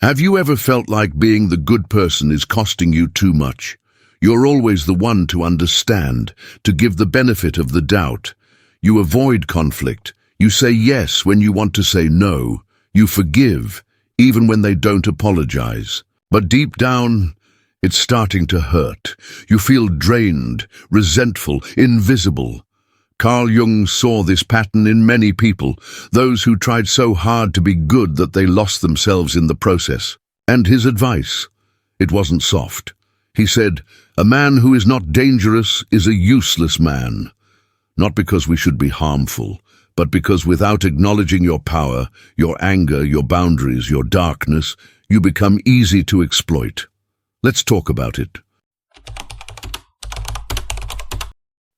Have you ever felt like being the good person is costing you too much? You're always the one to understand, to give the benefit of the doubt. You avoid conflict. You say yes when you want to say no. You forgive, even when they don't apologize. But deep down, it's starting to hurt. You feel drained, resentful, invisible. Carl Jung saw this pattern in many people, those who tried so hard to be good that they lost themselves in the process. And his advice, it wasn't soft. He said, "A man who is not dangerous is a useless man." Not because we should be harmful, but because without acknowledging your power, your anger, your boundaries, your darkness, you become easy to exploit. Let's talk about it.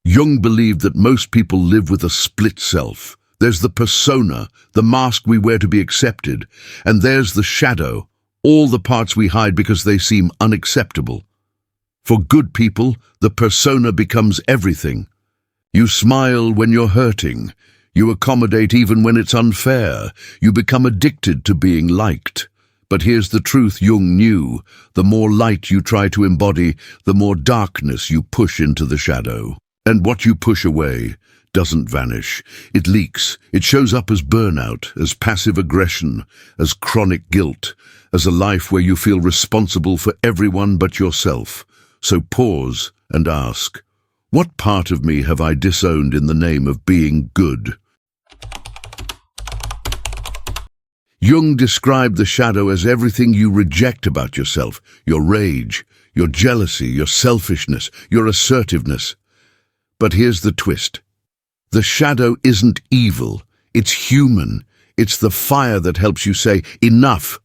Jung believed that most people live with a split self. There's the persona, the mask we wear to be accepted, and there's the shadow, all the parts we hide because they seem unacceptable. For good people, the persona becomes everything. You smile when you're hurting. You accommodate even when it's unfair. You become addicted to being liked. But here's the truth Jung knew. The more light you try to embody, the more darkness you push into the shadow. And what you push away doesn't vanish. It leaks. It shows up as burnout, as passive aggression, as chronic guilt, as a life where you feel responsible for everyone but yourself. So pause and ask, what part of me have I disowned in the name of being good? Jung described the shadow as everything you reject about yourself, your rage, your jealousy, your selfishness, your assertiveness. But here's the twist. The shadow isn't evil. It's human. It's the fire that helps you say, enough.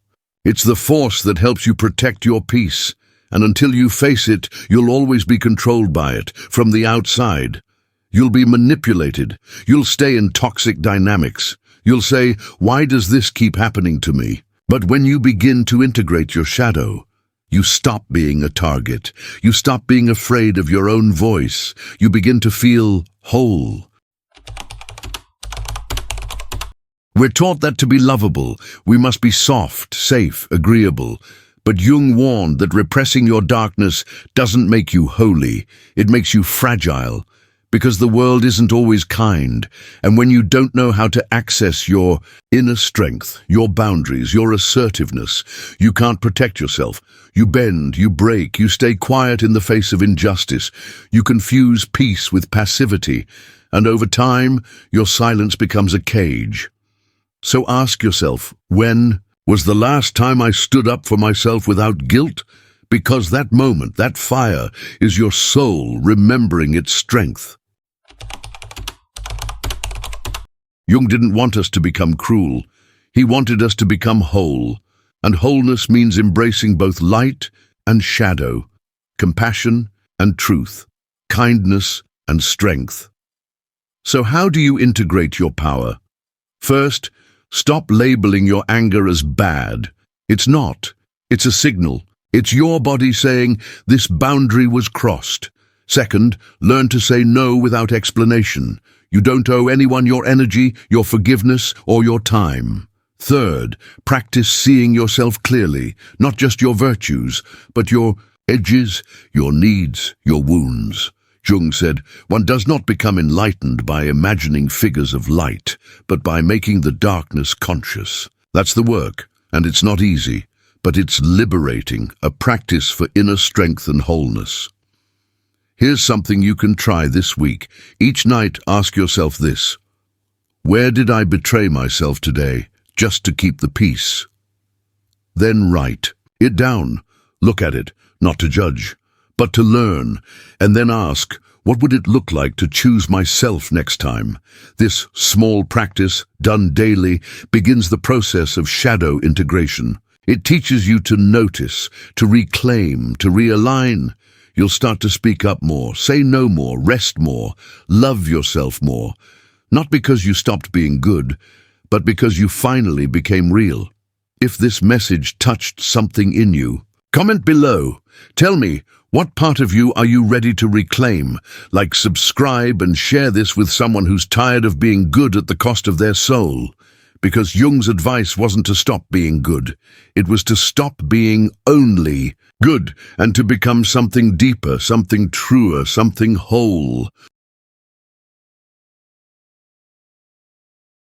It's the force that helps you protect your peace. And until you face it, you'll always be controlled by it, from the outside. You'll be manipulated. You'll stay in toxic dynamics. You'll say, why does this keep happening to me? But when you begin to integrate your shadow, you stop being a target. You stop being afraid of your own voice. You begin to feel whole. We're taught that to be lovable, we must be soft, safe, agreeable. But Jung warned that repressing your darkness doesn't make you holy. It makes you fragile. Because the world isn't always kind, and when you don't know how to access your inner strength, your boundaries, your assertiveness, you can't protect yourself. You bend, you break, you stay quiet in the face of injustice. You confuse peace with passivity, and over time, your silence becomes a cage. So ask yourself, when was the last time I stood up for myself without guilt? Because that moment, that fire, is your soul remembering its strength. Jung didn't want us to become cruel. He wanted us to become whole. And wholeness means embracing both light and shadow, compassion and truth, kindness and strength. So how do you integrate your power? First, stop labeling your anger as bad. It's not. It's a signal. It's your body saying, this boundary was crossed. Second, learn to say no without explanation. You don't owe anyone your energy, your forgiveness, or your time. Third, practice seeing yourself clearly, not just your virtues, but your edges, your needs, your wounds. Jung said, one does not become enlightened by imagining figures of light, but by making the darkness conscious. That's the work, and it's not easy, but it's liberating, a practice for inner strength and wholeness. Here's something you can try this week. Each night, ask yourself this: where did I betray myself today, just to keep the peace? Then write it down. Look at it, not to judge, but to learn, and then ask, what would it look like to choose myself next time? This small practice, done daily, begins the process of shadow integration. It teaches you to notice, to reclaim, to realign. You'll start to speak up more, say no more, rest more, love yourself more. Not because you stopped being good, but because you finally became real. If this message touched something in you, comment below. Tell me, what part of you are you ready to reclaim? Like, subscribe and share this with someone who's tired of being good at the cost of their soul. because Jung's advice wasn't to stop being good. It was to stop being only good and to become something deeper, something truer, something whole.